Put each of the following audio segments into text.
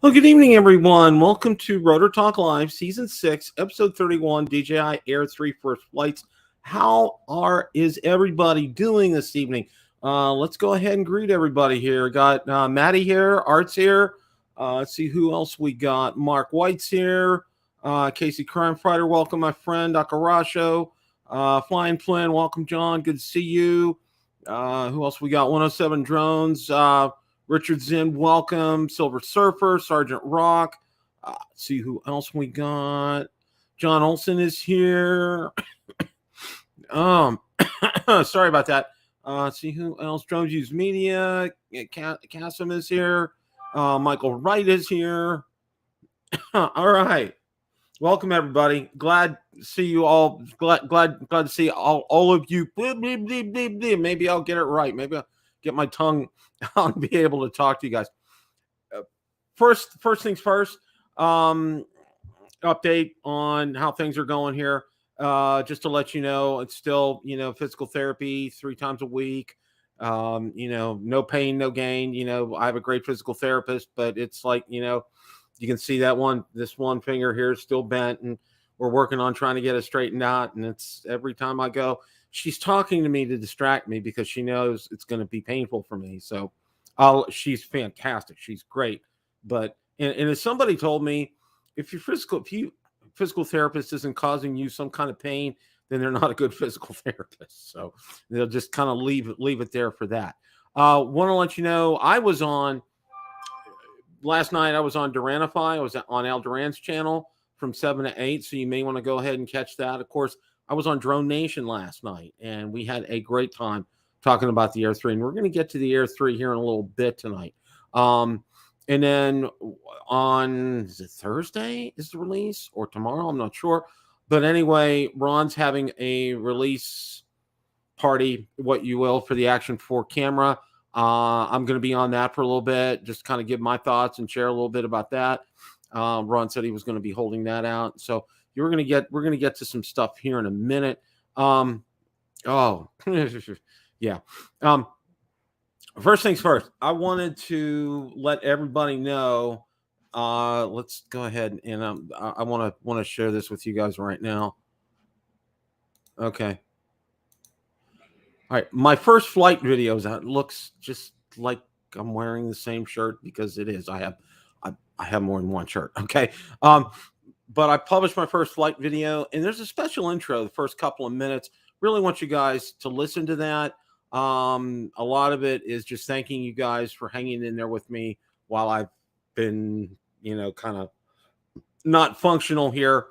Well, good evening, everyone. Welcome to Rotor Talk Live, Season 6, Episode 31, DJI Air 3 First Flights. How is everybody doing this evening? Let's go ahead and greet everybody here. Got Maddie here, Art's here. Let's see who else we got. Mark White's here. Casey Crime Fighter, welcome, my friend. Akarasho, Flying Flynn, welcome, John. Good to see you. Who else we got? 107 Drones. Richard Zinn, welcome. Silver Surfer, Sergeant Rock. See who else we got. John Olson is here. Sorry about that. See who else. Drones Use Media. Cassim is here. Michael Wright is here. All right. Welcome, everybody. Glad to see you all. Glad to see all of you. Maybe I'll get it right. Maybe I'll get my tongue. I'll be able to talk to you guys. First things first, update on how things are going here. Just to let you know, it's still, physical therapy 3 times a week. No pain, no gain. I have a great physical therapist, but it's like, you can see this one finger here is still bent, and we're working on trying to get it straightened out. And it's every time I go, she's talking to me to distract me because she knows it's going to be painful for me. So she's fantastic. She's great. But, and as somebody told me, if your physical therapist isn't causing you some kind of pain, then they're not a good physical therapist. So they'll just kind of leave it there for that. Want to let you know, last night I was on Duranify. I was on Al Duran's channel from 7 to 8. So you may want to go ahead and catch that. Of course, I was on Drone Nation last night, and we had a great time talking about the Air 3. And we're going to get to the Air 3 here in a little bit tonight. And then is it Thursday is the release, or tomorrow? I'm not sure. But anyway, Ron's having a release party, what you will, for the Action 4 camera. I'm going to be on that for a little bit, just kind of give my thoughts and share a little bit about that. Ron said he was going to be holding that out. So we're going to get to some stuff here in a minute. Yeah. First things first, I wanted to let everybody know. Let's go ahead and I want to share this with you guys right now. Okay. All right. My first flight videos. That looks just like I'm wearing the same shirt, because it is. I have more than one shirt. Okay. But I published my first flight video, and there's a special intro the first couple of minutes. Really want you guys to listen to that. A lot of it is just thanking you guys for hanging in there with me while I've been, kind of not functional here.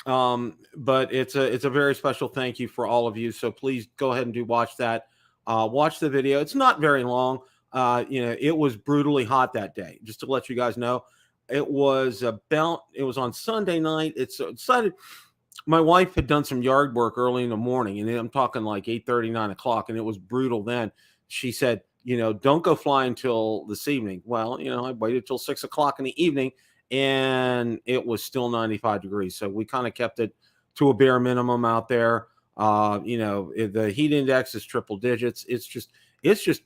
But it's a very special thank you for all of you. So please go ahead and watch that. Watch the video. It's not very long. It was brutally hot that day, just to let you guys know. It was on Sunday night. It's decided. My wife had done some yard work early in the morning, and I'm talking like 8:30, 9 o'clock, and it was brutal then. She said, don't go fly until this evening. Well, I waited till 6 o'clock in the evening, and it was still 95 degrees. So we kind of kept it to a bare minimum out there. The heat index is triple digits. It's just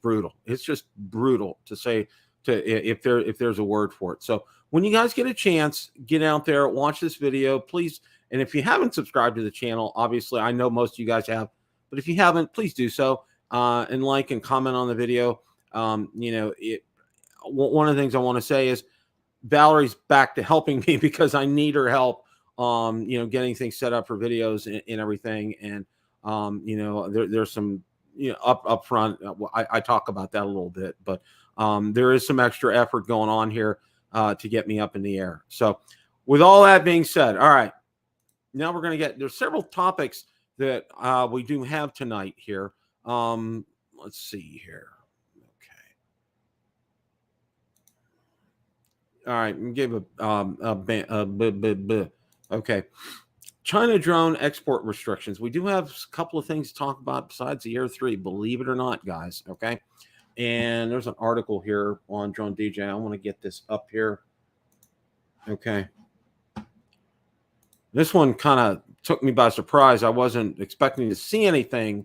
brutal. It's just brutal to say, if there's a word for it. So when you guys get a chance, get out there, watch this video, please. And if you haven't subscribed to the channel, obviously I know most of you guys have, but if you haven't, please do so, and like and comment on the video. One of the things I want to say is Valerie's back to helping me, because I need her help, getting things set up for videos and everything. And, there's some, up front, I talk about that a little bit, but there is some extra effort going on here to get me up in the air. So with all that being said, all right. Now we're going to there's several topics that we do have tonight here. Let's see here. Okay. All right. Give okay. China drone export restrictions. We do have a couple of things to talk about besides the Air 3, believe it or not, guys. Okay. And there's an article here on Drone DJ. I want to get this up here. Okay. This one kind of took me by surprise. I wasn't expecting to see anything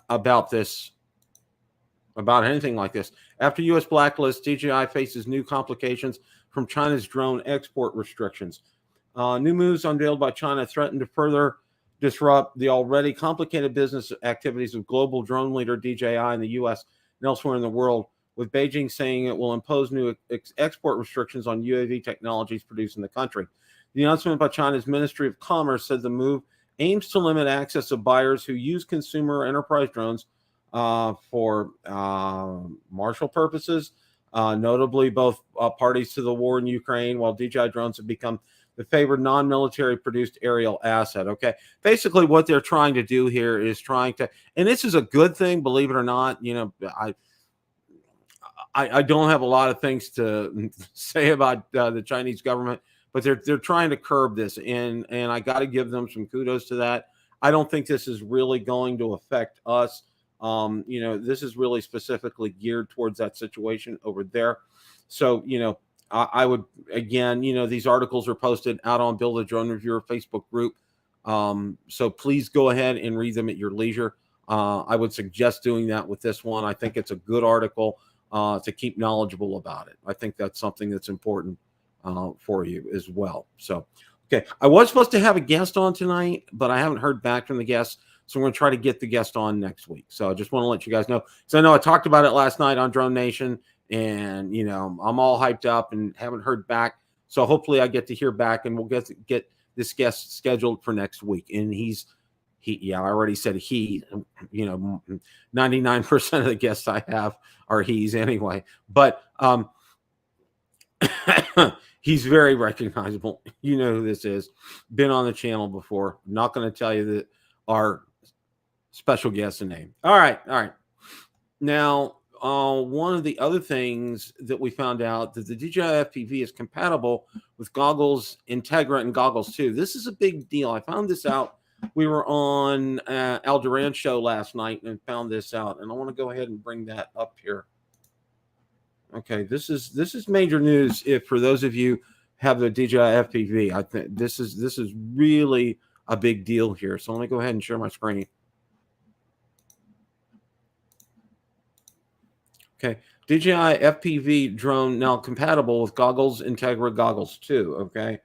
about anything like this. After U.S. blacklist, DJI faces new complications from China's drone export restrictions. New moves unveiled by China threaten to further disrupt the already complicated business activities of global drone leader DJI in the U.S. and elsewhere in the world, with Beijing saying it will impose new export restrictions on UAV technologies produced in the country. The announcement by China's Ministry of Commerce said the move aims to limit access of buyers who use consumer enterprise drones for martial purposes, notably both parties to the war in Ukraine, while DJI drones have become the favored non-military produced aerial asset. Okay. Basically what they're trying to do here is trying to, and this is a good thing, believe it or not. You know, I don't have a lot of things to say about the Chinese government, but they're trying to curb this, and I got to give them some kudos to that. I don't think this is really going to affect us. You know, this is really specifically geared towards that situation over there. So, you know, I would, again, you know, these articles are posted out on Build a Drone Reviewer Facebook group. So please go ahead and read them at your leisure. I would suggest doing that with this one. I think it's a good article to keep knowledgeable about it. I think that's something that's important for you as well. So, okay. I was supposed to have a guest on tonight, but I haven't heard back from the guest. So we're going to try to get the guest on next week. So I just want to let you guys know. So I know I talked about it last night on Drone Nation, and, you know, I'm all hyped up and haven't heard back. So hopefully I get to hear back, and we'll get this guest scheduled for next week. And yeah, I already said he, you know, 99% of the guests I have are he's anyway. But he's very recognizable. You know who this is. Been on the channel before. I'm not going to tell you that our special guest name. All right. Now, one of the other things that we found out that the DJI FPV is compatible with goggles Integra and goggles 2. This is a big deal. I found this out. We were on Al Duran's show last night and found this out, and I want to go ahead and bring that up here. Okay, this is major news. If for those of you have the DJI FPV, I think this is really a big deal here. So let me go ahead and share my screen. Okay, DJI FPV drone now compatible with goggles Integra goggles 2. Okay,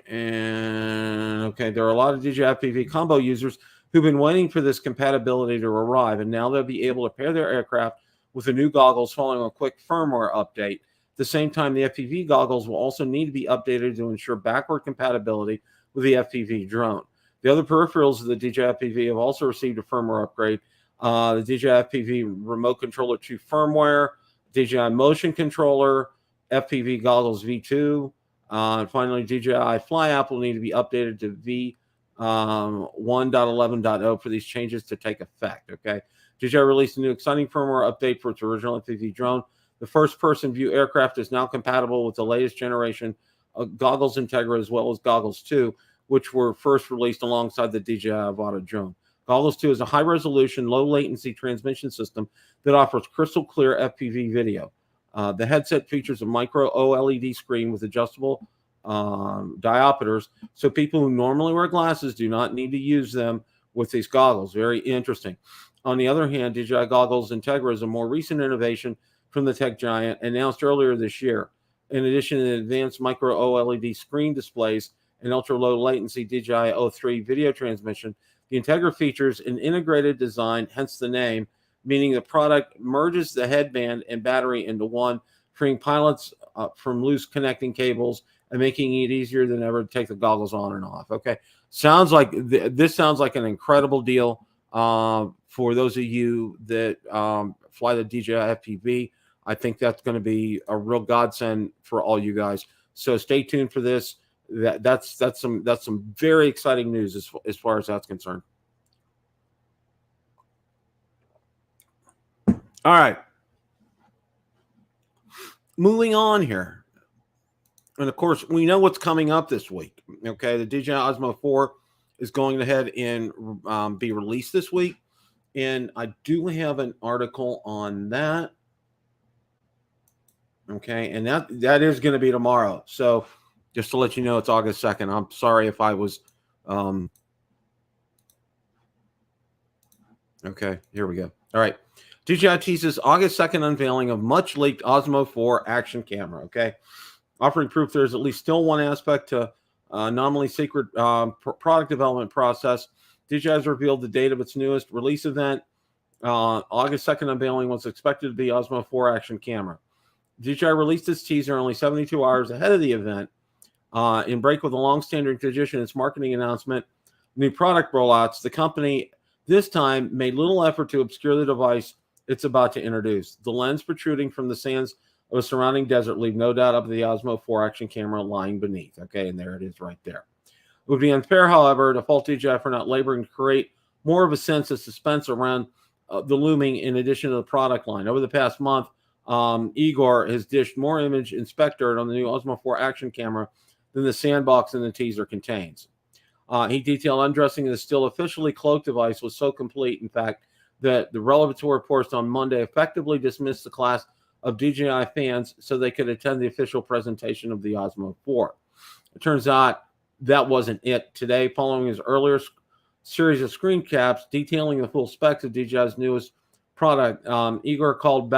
and okay, there are a lot of DJI FPV combo users who've been waiting for this compatibility to arrive, and now they'll be able to pair their aircraft with the new goggles following a quick firmware update. At the same time, the FPV goggles will also need to be updated to ensure backward compatibility with the FPV drone. The other peripherals of the DJI FPV have also received a firmware upgrade. The DJI FPV Remote Controller 2 firmware, DJI Motion Controller, FPV Goggles V2, and finally DJI Fly app will need to be updated to v1.11.0 for these changes to take effect. Okay, DJI released a new exciting firmware update for its original FPV drone. The first-person view aircraft is now compatible with the latest generation of goggles Integra as well as goggles 2, which were first released alongside the DJI Avata drone. Goggles 2 is a high-resolution, low-latency transmission system that offers crystal-clear FPV video. The headset features a micro OLED screen with adjustable diopters, so people who normally wear glasses do not need to use them with these goggles. Very interesting. On the other hand, DJI Goggles Integra is a more recent innovation from the tech giant, announced earlier this year. In addition to the advanced micro OLED screen displays and ultra-low latency DJI O3 video transmission, the Integra features an integrated design, hence the name, meaning the product merges the headband and battery into one, freeing pilots from loose connecting cables and making it easier than ever to take the goggles on and off. Okay, sounds like this sounds like an incredible deal for those of you that fly the DJI FPV. I think that's going to be a real godsend for all you guys. So stay tuned for this. That's some very exciting news as far as that's concerned. All right, moving on here, and of course we know what's coming up this week. Okay, the DJI Osmo 4 is going ahead and be released this week, and I do have an article on that. Okay, and that is going to be tomorrow. So just to let you know, it's August 2nd. I'm sorry if I was okay, here we go. All right. DJI teases August 2nd unveiling of much leaked Osmo 4 action camera. Okay, offering proof there's at least still one aspect to nominally secret product development process. DJI has revealed the date of its newest release event. August 2nd unveiling was expected to be Osmo 4 action camera. DJI released its teaser only 72 hours ahead of the event. In break with a long-standing tradition, its marketing announcement, new product rollouts, the company this time made little effort to obscure the device it's about to introduce. The lens protruding from the sands of a surrounding desert leave no doubt of the Osmo 4 action camera lying beneath. Okay, and there it is right there. It would be unfair, however, to fault DJI for not laboring to create more of a sense of suspense around the looming in addition to the product line. Over the past month, Igor has dished more image inspector on the new Osmo 4 action camera than the sandbox in the teaser contains. He detailed undressing the still officially cloaked device was so complete, in fact, that the relevant reports on Monday effectively dismissed the class of DJI fans so they could attend the official presentation of the Osmo 4. It turns out that wasn't it. Today, following his earlier series of screen caps detailing the full specs of DJI's newest product, Igor called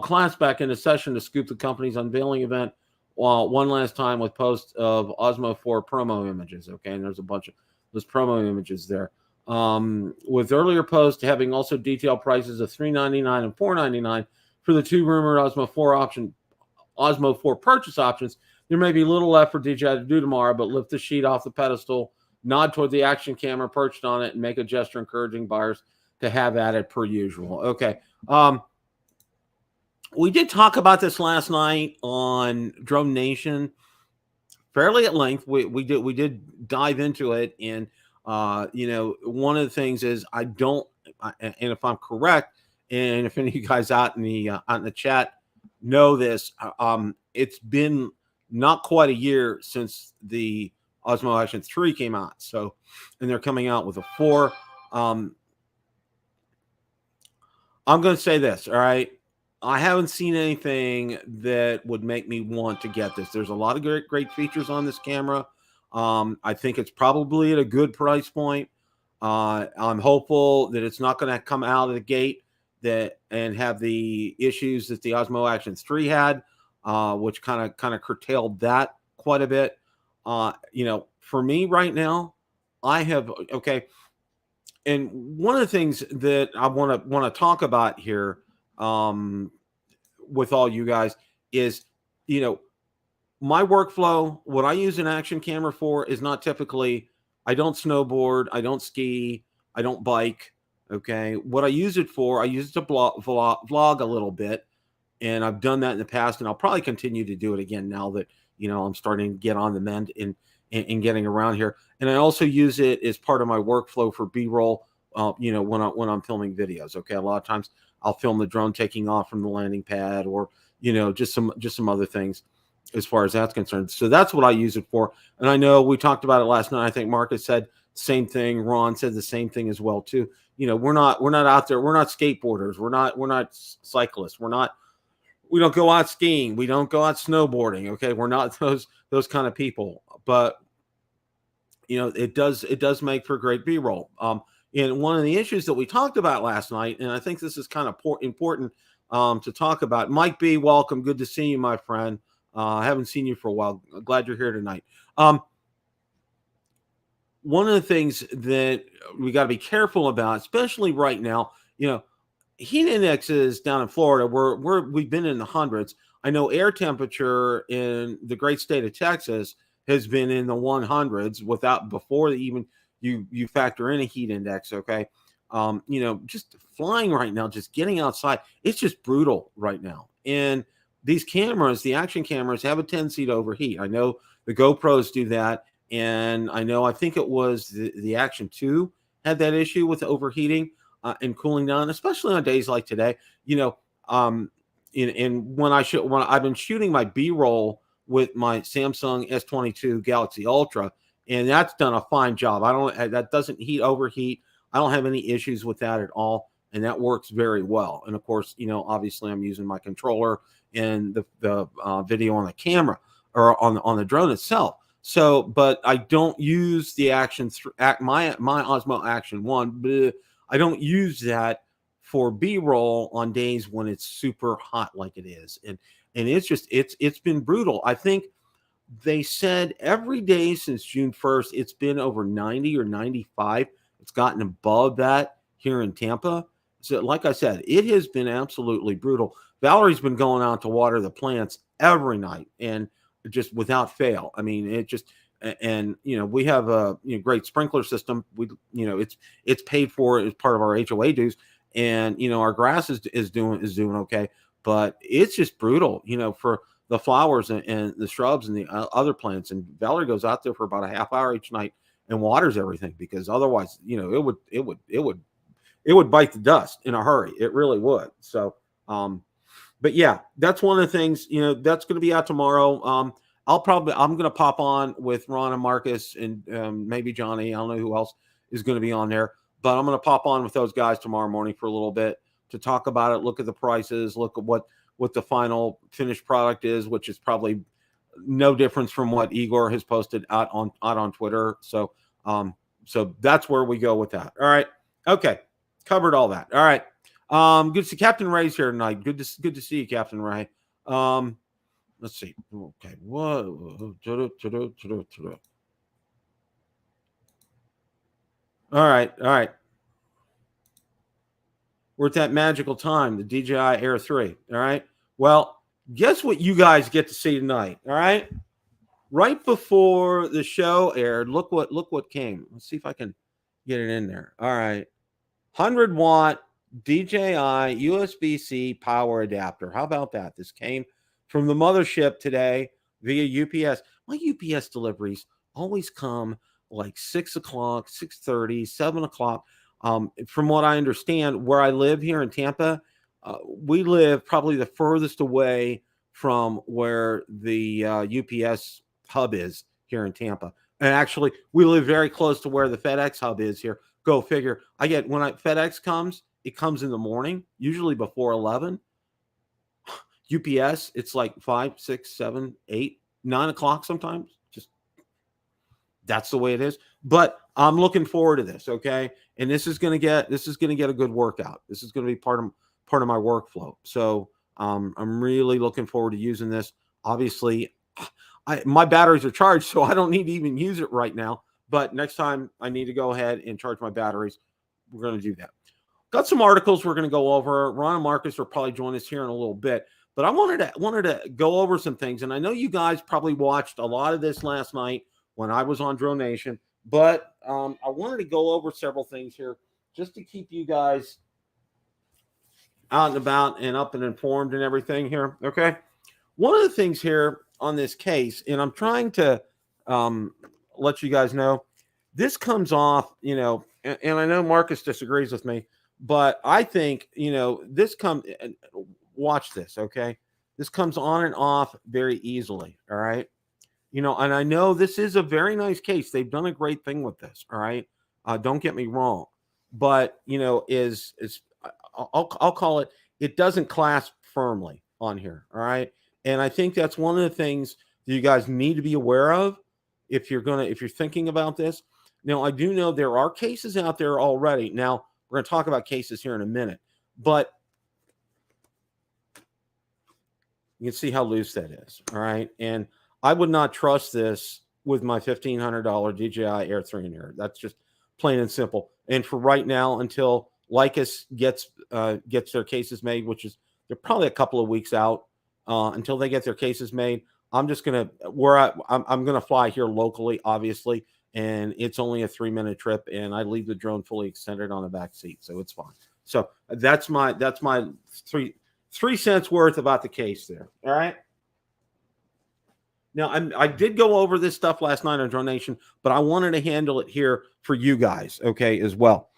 class back into session to scoop the company's unveiling event one last time with posts of Osmo 4 promo images. Okay, and there's a bunch of those promo images there. With earlier posts having also detailed prices of $399 and $499 for the two rumored Osmo 4 purchase options, there may be little left for DJI to do tomorrow, but lift the sheet off the pedestal, nod toward the action camera perched on it, and make a gesture encouraging buyers to have at it per usual. Okay. We did talk about this last night on Drone Nation fairly at length. We did dive into it, and one of the things is and if I'm correct, and if any of you guys out in the chat know this, it's been not quite a year since the Osmo Action 3 came out. So, and they're coming out with a 4. I'm going to say this, all right? I haven't seen anything that would make me want to get this. There's a lot of great features on this camera. I think it's probably at a good price point. I'm hopeful that it's not going to come out of the gate and have the issues that the Osmo Action 3 had, which kind of curtailed that quite a bit. For me right now, I have and one of the things that I want to talk about here with all you guys is, my workflow, what I use an action camera for is not typically, I don't snowboard, I don't ski, I don't bike. Okay. What I use it for, I use it to vlog a little bit. And I've done that in the past, and I'll probably continue to do it again now that, I'm starting to get on the mend in getting around here. And I also use it as part of my workflow for B-roll, when I'm filming videos. Okay. A lot of times I'll film the drone taking off from the landing pad, or, just some other things as far as that's concerned. So that's what I use it for. And I know we talked about it last night. I think Marcus said the same thing. Ron said the same thing as well too. We're not out there. We're not skateboarders. We're not cyclists. We don't go out skiing. We don't go out snowboarding. Okay. We're not those kind of people, but it does make for great B-roll. And one of the issues that we talked about last night, and I think this is kind of important to talk about. Mike B, welcome. Good to see you, my friend. I haven't seen you for a while. Glad you're here tonight. One of the things that we got to be careful about, especially right now, heat indexes down in Florida, we've been in the hundreds. I know air temperature in the great state of Texas has been in the 100s before even you factor in a heat index. Okay. Just flying right now, just getting outside, it's just brutal right now. And these cameras, the action cameras, have a tendency to overheat. I know the GoPros do that. And I think it was the Action 2 had that issue with overheating and cooling down, especially on days like today. When I've been shooting my B-roll with my Samsung S22 Galaxy Ultra, and that's done a fine job. That doesn't overheat. I don't have any issues with that at all, and that works very well. And of course, obviously I'm using my controller and the video on the camera or on the drone itself. So, but I don't use the my Osmo Action 1. I don't use that for B-roll on days when it's super hot like it is. And it's been brutal. I think they said every day since June 1st, it's been over 90 or 95. It's gotten above that here in Tampa. So like I said, it has been absolutely brutal. Valerie's been going out to water the plants every night and just without fail. I mean, it just, and we have a great sprinkler system. We it's paid for as part of our HOA dues, and our grass is doing okay, but it's just brutal for the flowers and the shrubs and the other plants. And Valerie goes out there for about a half hour each night and waters everything, because otherwise it would bite the dust in a hurry. It really would. So but yeah, that's one of the things, that's going to be out tomorrow. I'm going to pop on with Ron and Marcus and maybe Johnny. I don't know who else is going to be on there, but I'm going to pop on with those guys tomorrow morning for a little bit to talk about it, look at the prices, look at what the final finished product is, which is probably no difference from what Igor has posted out on Twitter. So that's where we go with that. All right. Okay. Covered all that. All right. Good to see Captain Ray's here tonight. Good to see you, Captain Ray. Let's see. Okay. Whoa. All right. We're at that magical time, the DJI Air 3. All right. Well, guess what you guys get to see tonight. All right. Right before the show aired, look what came. Let's see if I can get it in there. All right. 100-watt DJI USB-C power adapter. How about that? This came from the mothership today via UPS. My UPS deliveries always come like 6 o'clock, 6:30, 7 o'clock. From what I understand, where I live here in Tampa, we live probably the furthest away from where the UPS hub is here in Tampa. And actually, we live very close to where the FedEx hub is here. Go figure. When FedEx comes, it comes in the morning, usually before 11. UPS, it's like 5, 6, 7, 8, 9 o'clock sometimes. Just that's the way it is. But I'm looking forward to this, okay? And this is gonna get a good workout. This is gonna be part of my workflow. So I'm really looking forward to using this. Obviously, my batteries are charged, so I don't need to even use it right now. But next time I need to go ahead and charge my batteries, we're going to do that. Got some articles we're going to go over. Ron and Marcus will probably join us here in a little bit. But I wanted to go over some things. And I know you guys probably watched a lot of this last night when I was on Drone Nation. But I wanted to go over several things here just to keep you guys out and about and up and informed and everything here. Okay. One of the things here on this case, and I'm trying to let you guys know, this comes off, and I know Marcus disagrees with me, but I think, watch this, okay? This comes on and off very easily, all right? And I know this is a very nice case. They've done a great thing with this, all right? Don't get me wrong, but, I'll call it doesn't clasp firmly on here, all right? And I think that's one of the things that you guys need to be aware of if you're thinking about this. Now, I do know there are cases out there already. Now, we're going to talk about cases here in a minute, but you can see how loose that is. All right. And I would not trust this with my $1,500 DJI Air 3 in here. That's just plain and simple. And for right now, until Lycus gets their cases made, which is they're probably a couple of weeks out, until they get their cases made, I'm just gonna I'm gonna fly here locally, obviously, and it's only a 3-minute trip, and I leave the drone fully extended on the back seat, so it's fine. So that's my 3 cents worth about the case there. All right. Now I did go over this stuff last night on Drone Nation, but I wanted to handle it here for you guys, okay, as well.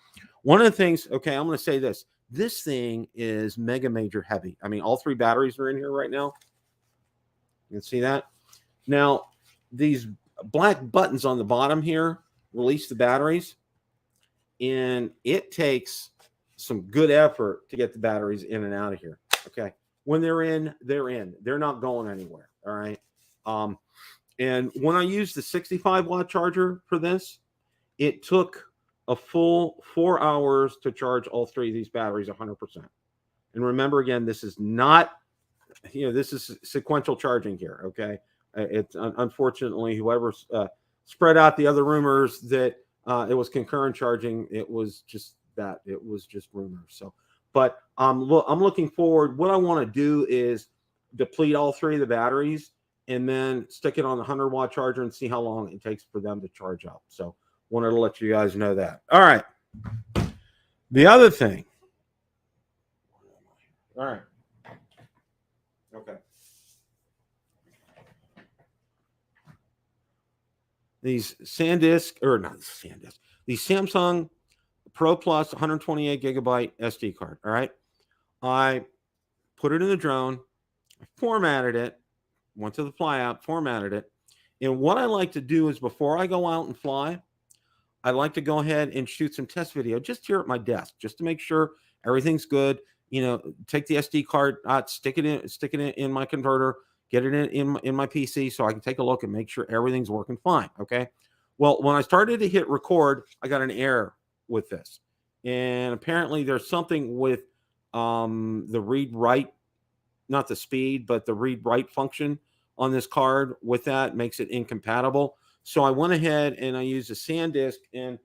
One of the things, okay, I'm going to say this. This thing is mega major heavy. I mean, all 3 batteries are in here right now. You can see that. Now, these black buttons on the bottom here release the batteries, and it takes some good effort to get the batteries in and out of here. Okay. When they're in, they're in. They're not going anywhere. All right. And when I used the 65-watt charger for this, it took a full 4 hours to charge all three of these batteries 100%. And remember, again, this is not, this is sequential charging here. Okay. It's unfortunately, whoever spread out the other rumors that it was concurrent charging, it was just rumors. So, but I'm looking forward. What I want to do is deplete all three of the batteries and then stick it on the 100-watt charger and see how long it takes for them to charge up. So, wanted to let you guys know that. All right. The other thing. All right. Okay. These SanDisk, or not SanDisk, these Samsung Pro Plus 128 gigabyte SD card. All right. I put it in the drone, formatted it, went to the fly app, formatted it. And what I like to do is before I go out and fly, I like to go ahead and shoot some test video just here at my desk, just to make sure everything's good. Take the SD card out, stick it in my converter, get it in my PC so I can take a look and make sure everything's working fine. Okay. Well, when I started to hit record, I got an error with this. And apparently there's something with the read write, not the speed, but the read write function on this card with that makes it incompatible. So I went ahead and I used a SanDisk, and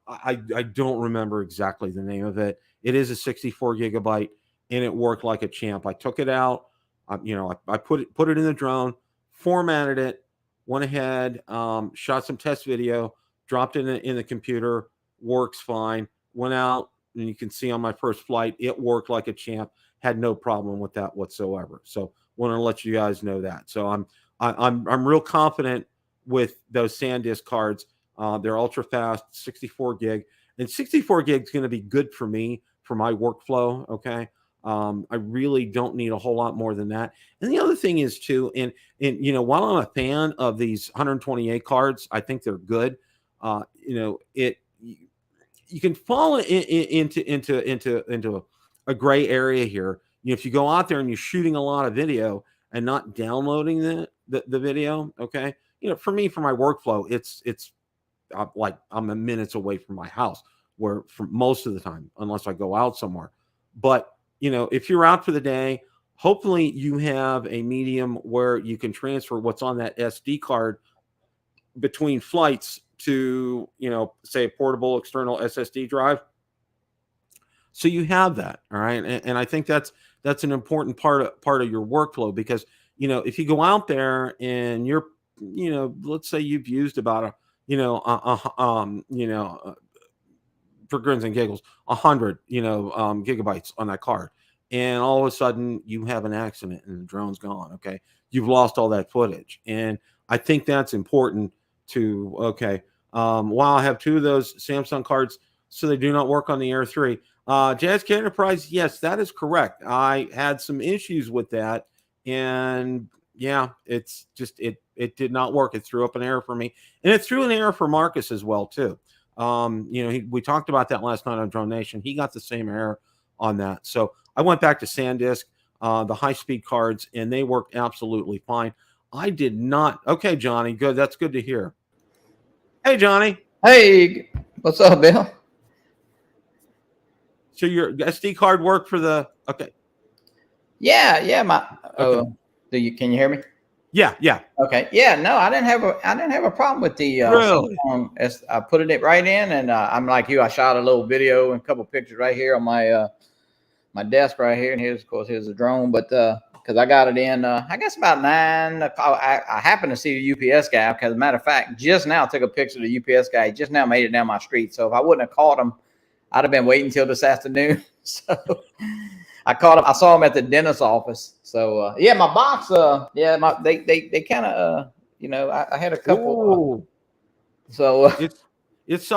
I don't remember exactly the name of it. It is a 64 gigabyte, and it worked like a champ. I took it out, I put it in the drone, formatted it, went ahead, shot some test video, dropped it in the computer, works fine. Went out, and you can see on my first flight, it worked like a champ. Had no problem with that whatsoever. So want to let you guys know that. So I'm real confident with those SanDisk cards. They're ultra fast, 64 gig, and 64 gig is going to be good for me for my workflow. Okay. I really don't need a whole lot more than that. And the other thing is too, and while I'm a fan of these 128 cards, I think they're good. You can fall into a gray area here. If you go out there and you're shooting a lot of video and not downloading the video, okay. For me, for my workflow, it's like I'm a minutes away from my house, where for most of the time, unless I go out somewhere. But if you're out for the day, hopefully you have a medium where you can transfer what's on that SD card between flights to, say a portable external SSD drive. So you have that. All right. And I think that's an important part of your workflow, because, if you go out there and you're, let's say you've used about for grins and giggles, 100, gigabytes on that card. And all of a sudden you have an accident and the drone's gone. Okay. You've lost all that footage. And I think that's important to, okay. While I have two of those Samsung cards, so they do not work on the Air 3. Jazz K Enterprise, yes, that is correct. I had some issues with that. And yeah, it's just, it did not work. It threw up an error for me. And it threw an error for Marcus as well, too. We talked about that last night on Drone Nation. He got the same error on that. So I went back to SanDisk, the high-speed cards, and they worked absolutely fine. I did not. Okay, Johnny, good. That's good to hear. Hey, Johnny. Hey, what's up, Bill? So your SD card worked for the, okay. Yeah. Okay. Can you hear me? Yeah. Okay. Yeah. No, I didn't have a problem with the really? Samsung. I put it right in, and I'm like you. I shot a little video and a couple pictures right here on my my desk right here, and here's a drone. But because I got it in, I guess about 9. I happened to see the UPS guy, because as a matter of fact, just now I took a picture of the UPS guy. He just now made it down my street. So if I wouldn't have caught him, I'd have been waiting until this afternoon. So I caught him. I saw him at the dentist's office. So yeah, my box. They kind of I had a couple. So it's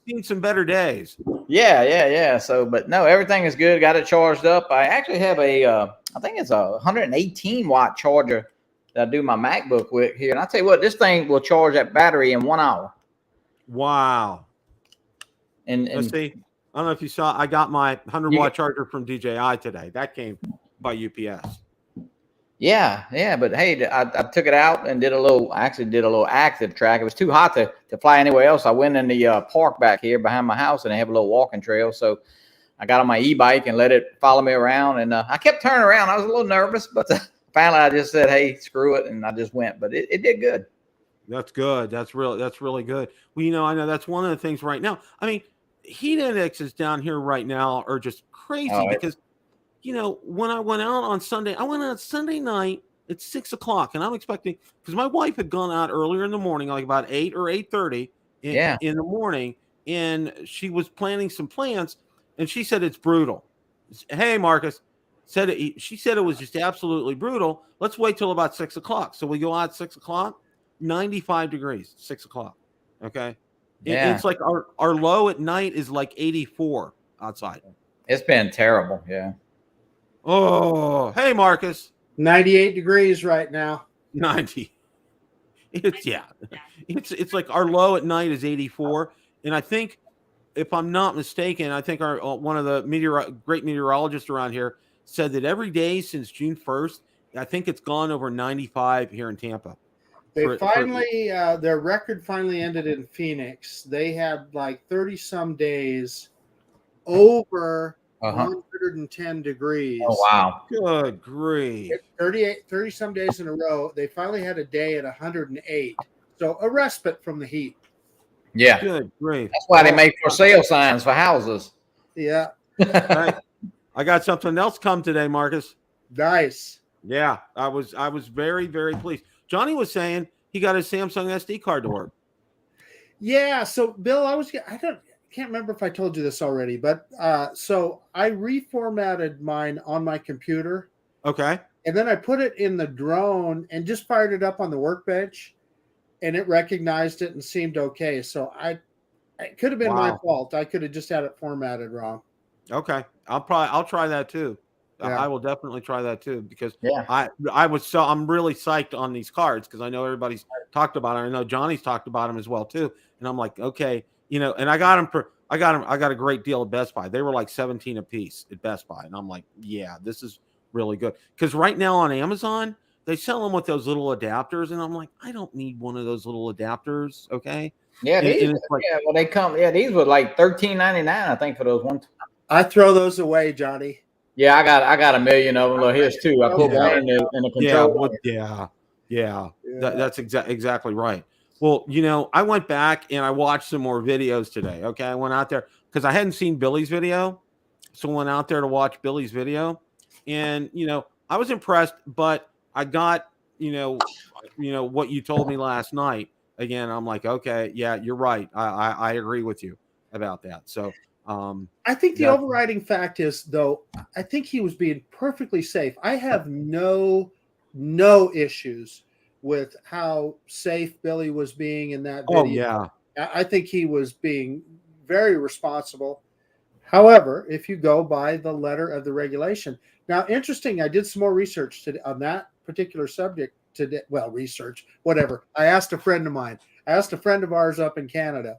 seen some better days. Yeah. So, but no, everything is good. Got it charged up. I actually have I think it's a 118 watt charger that I do my MacBook with here. And I tell you what, this thing will charge that battery in 1 hour. Wow. And let's see. I don't know if you saw, I got my 100 watt charger from DJI today. That came by UPS. Yeah. But hey, I took it out and I actually did a little active track. It was too hot to fly anywhere else. I went in the park back here behind my house, and they have a little walking trail. So I got on my e-bike and let it follow me around. And I kept turning around. I was a little nervous, but finally I just said, hey, screw it. And I just went, but it did good. That's good. That's really good. Well, I know that's one of the things right now. I mean, heat indexes down here right now are just crazy because, when I went out on Sunday, I went out Sunday night at 6 o'clock, and I'm expecting, because my wife had gone out earlier in the morning, like about 8 or 8:30 in the morning, and she was planning some plans, and she said it's brutal. Hey, Marcus, she said it was just absolutely brutal. Let's wait till about 6 o'clock. So we go out 6 o'clock, 95 degrees, 6 o'clock. Okay. Yeah. It's like our low at night is like 84 outside. It's been terrible. Yeah. Oh, hey, Marcus. 98 degrees right now. 90. It's like our low at night is 84. And I think, if I'm not mistaken, I think one of the great meteorologists around here said that every day since June 1st, I think it's gone over 95 here in Tampa. Their record finally ended in Phoenix. They had like 30 some days over 110 degrees. Oh, wow. Good grief. 30 some days in a row. They finally had a day at 108. So a respite from the heat. Yeah. Good grief. That's why they make for sale signs for houses. Yeah. Right. I got something else come today, Marcus. Nice. Yeah. I was very, very pleased. Johnny was saying he got his Samsung SD card to work. Yeah. So Bill, I can't remember if I told you this already, but so I reformatted mine on my computer. Okay. And then I put it in the drone and just fired it up on the workbench, and it recognized it and seemed okay. So it could have been my fault. I could have just had it formatted wrong. Okay. I'll try that too. Yeah. I will definitely try that too, because I'm really psyched on these cards, because I know everybody's talked about it. I know Johnny's talked about them as well too. And I'm like, okay, and I got them I got a great deal at Best Buy. They were like 17 a piece at Best Buy. And I'm like, yeah, this is really good. Because right now on Amazon, they sell them with those little adapters. And I'm like, I don't need one of those little adapters. Okay. Yeah. They come. Yeah. These were like $13.99, I think, for those ones. I throw those away, Johnny. Yeah. I got a million of them. Look, here's two. I put one in the control. Yeah. That's exactly right. Well, I went back and I watched some more videos today. Okay. I went out there because I hadn't seen Billy's video. So I went out there to watch Billy's video. And, I was impressed, but I got, what you told me last night. Again, I'm like, okay, yeah, you're right. I agree with you about that. So I think the overriding fact is, though, I think he was being perfectly safe. I have no issues with how safe Billy was being in that video. Oh, yeah. I think he was being very responsible. However, if you go by the letter of the regulation. Now, interesting, I did some more research on that particular subject today. Well, research, whatever. I asked a friend of mine. I asked a friend of ours up in Canada,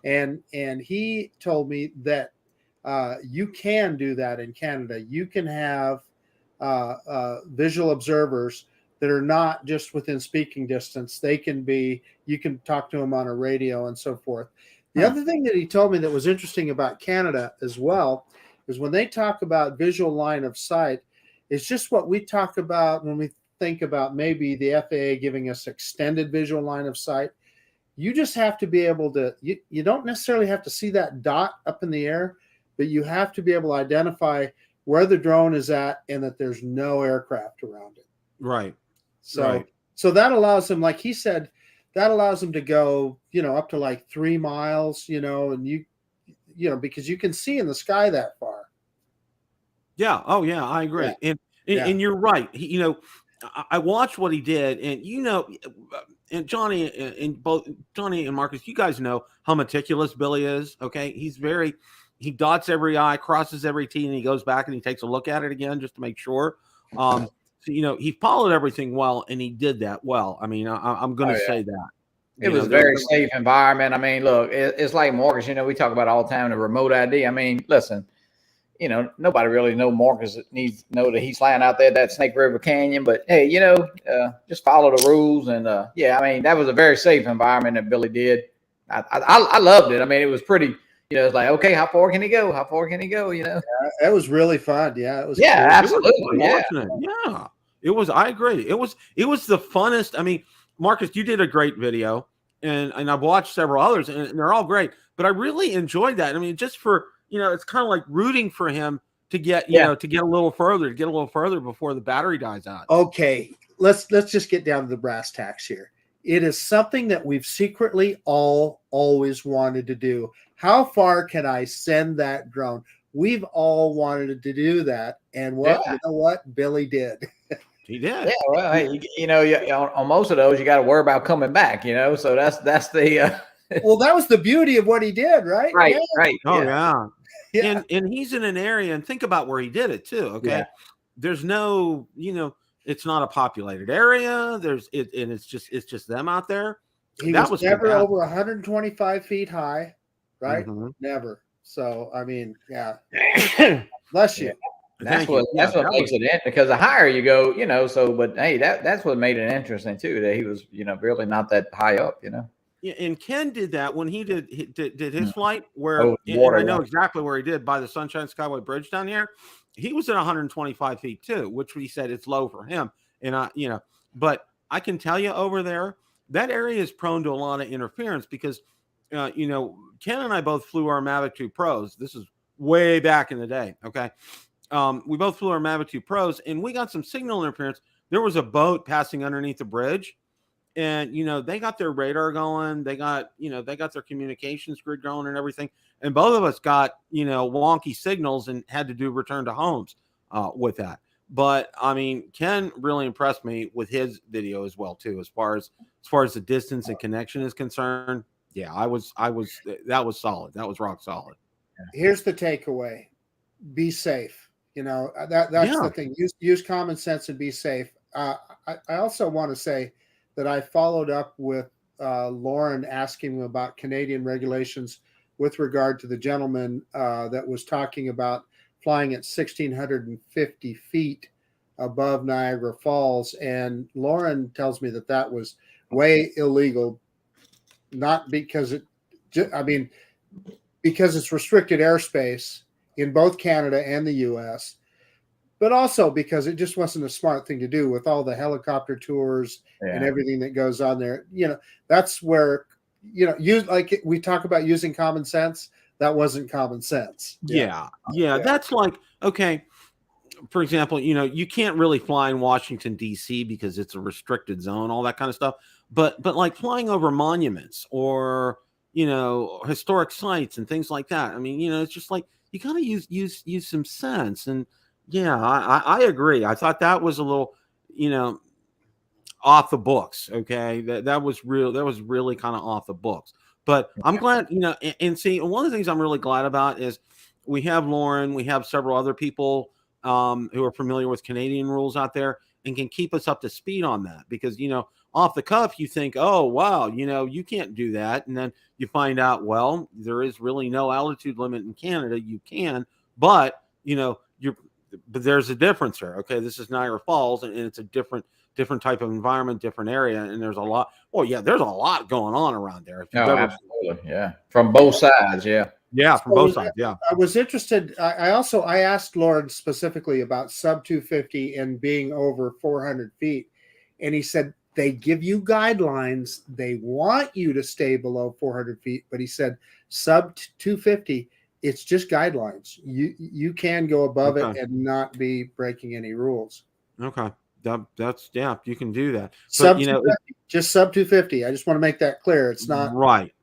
and he told me that you can do that in Canada. You can have visual observers that are not just within speaking distance. They can be, you can talk to them on a radio and so forth. The other thing that he told me that was interesting about Canada as well is when they talk about visual line of sight, it's just what we talk about when we think about maybe the FAA giving us extended visual line of sight. You just have to be able to, you don't necessarily have to see that dot up in the air, but you have to be able to identify where the drone is at and that there's no aircraft around it. Right. So that allows them, like he said, that allows them to go, up to like 3 miles, and because you can see in the sky that far. Yeah. Oh, yeah. I agree. Yeah. And you're right. I watched what he did, and and Johnny and Marcus, you guys know how meticulous Billy is. Okay, he dots every I, crosses every T, and he goes back and he takes a look at it again just to make sure. So, he followed everything well, and he did that well. I mean, I'm going to say that. It was a very safe environment. I mean, look, it's like Marcus, we talk about all the time, the remote ID. I mean, listen, you know, nobody really know Marcus needs to know that he's flying out there that Snake River Canyon. But hey, you know, just follow the rules. And yeah, I mean, that was a very safe environment that Billy did. I loved it. I mean, it was pretty. You know, it's like, okay, how far can he go? How far can he go? You know, it was really fun. Yeah, it was. Yeah, cool. absolutely. Yeah. Yeah, it was. I agree. It was the funnest. I mean, Marcus, you did a great video, and I've watched several others, and they're all great. But I really enjoyed that. I mean, just for, you know, it's kind of like rooting for him to get, you know, to get a little further, before the battery dies out. Okay, let's just get down to the brass tacks here. It is something that we've secretly always wanted to do. How far can I send that drone? We've all wanted to do that, and you know what? Billy did. He did. Yeah, well, hey, you know, on most of those, you got to worry about coming back. You know, so that's the. Well, that was the beauty of what he did, right? Right, yeah. right. Oh yeah. And he's in an area, and think about where he did it too. Okay, there's no, you know, it's not a populated area. And it's just them out there. He was never over 125 feet high, right? Mm-hmm. Never. So I mean, yeah. Bless you. That's what makes it in, because the higher you go, you know. So, but hey, that's what made it interesting too. That he was, you know, really not that high up, you know. Yeah, and Ken did that when he did his flight, where I know exactly where he did, by the Sunshine Skyway Bridge down here. He was at 125 feet too, which we said it's low for him. And you know, but I can tell you over there, that area is prone to a lot of interference because, you know, Ken and I both flew our Mavic 2 Pros. This is way back in the day. Okay. We both flew our Mavic 2 Pros, and we got some signal interference. There was a boat passing underneath the bridge. And, you know, they got their radar going. They got their communications grid going and everything. And both of us got, you know, wonky signals and had to do return to homes with that. But I mean, Ken really impressed me with his video as well, too, as far as the distance and connection is concerned. Yeah, that was solid. That was rock solid. Here's the takeaway. Be safe. You know, that's the thing. Use common sense and be safe. I also want to say that I followed up with Lauren asking him about Canadian regulations with regard to the gentleman that was talking about flying at 1,650 feet above Niagara Falls. And Lauren tells me that was way illegal, not because because it's restricted airspace in both Canada and the U.S., but also because it just wasn't a smart thing to do with all the helicopter tours and everything that goes on there. You know, that's where, you know, like we talk about using common sense. That wasn't common sense. Yeah. That's like, okay, for example, you know, you can't really fly in Washington, D.C. because it's a restricted zone, all that kind of stuff. But like flying over monuments or, you know, historic sites and things like that. I mean, you know, it's just like you got to use some sense. And yeah, I agree. I thought that was a little, you know, off the books. Okay, that was real. That was really kind of off the books. But I'm glad, you know, and see, one of the things I'm really glad about is we have Lauren, we have several other people who are familiar with Canadian rules out there and can keep us up to speed on that. Because, you know, off the cuff, you think, oh, wow, you know, you can't do that. And then you find out, well, there is really no altitude limit in Canada. You can, but, you know, but there's a difference here. Okay, this is Niagara Falls, and it's a different type of environment, different area, and there's a lot. Well, yeah, there's a lot going on around there. Absolutely, yeah, from both sides, from both sides, yeah. I was interested. I asked Lauren specifically about sub 250 and being over 400 feet, and he said they give you guidelines. They want you to stay below 400 feet, but he said sub 250. It's just guidelines. You can go above it and not be breaking any rules. Okay. That's you can do that. But, you know, just sub 250. I just want to make that clear. It's not right.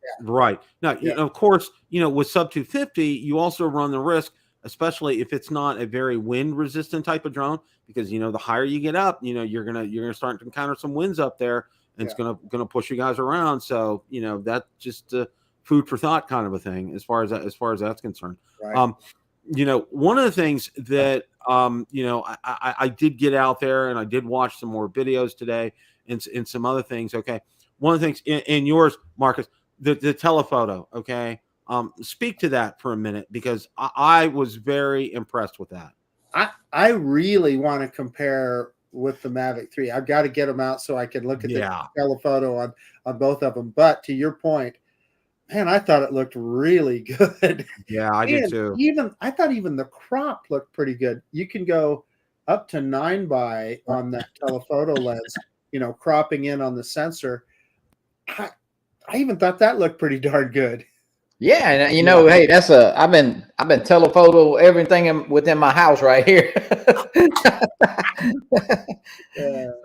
Now, you know, of course, you know, with sub 250, you also run the risk, especially if it's not a very wind resistant type of drone, because, you know, the higher you get up, you know, you're gonna start to encounter some winds up there, and it's gonna push you guys around. So, you know, that's just food for thought kind of a thing as far as that's concerned. Right. You know, one of the things that you know, I did get out there and I did watch some more videos today and some other things. Okay, one of the things in yours, Marcus, the telephoto. Okay, Speak to that for a minute, because I was very impressed with that. I really want to compare with the Mavic 3. I've got to get them out so I can look at the telephoto on both of them. But to your point, man, I thought it looked really good. Yeah, I did too. I thought even the crop looked pretty good. You can go up to 9x on that telephoto lens, cropping in on the sensor. I even thought that looked pretty darn good. Yeah, and hey, I've been telephoto everything within my house right here.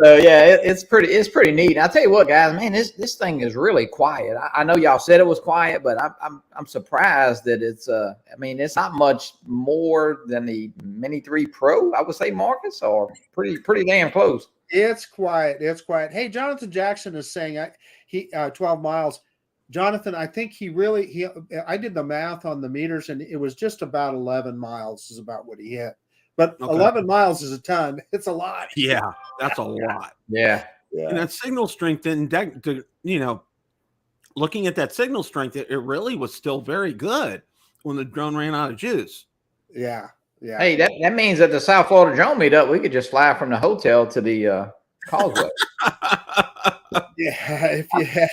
So yeah, it's pretty neat. I'll tell you what, guys, man, this thing is really quiet. I know y'all said it was quiet, but I'm surprised that it's it's not much more than the Mini 3 Pro, I would say, Marcus, or pretty damn close. It's quiet. It's quiet. Hey, Jonathan Jackson is saying he 12 miles. Jonathan, I think I did the math on the meters, and it was just about 11 miles is about what he hit. But 11 miles is a ton. It's a lot. Yeah, that's a lot. Yeah. And that signal strength, and looking at that signal strength, it really was still very good when the drone ran out of juice. Yeah. Yeah. Hey, that means that the South Florida drone meetup, we could just fly from the hotel to the causeway. Yeah, if you have.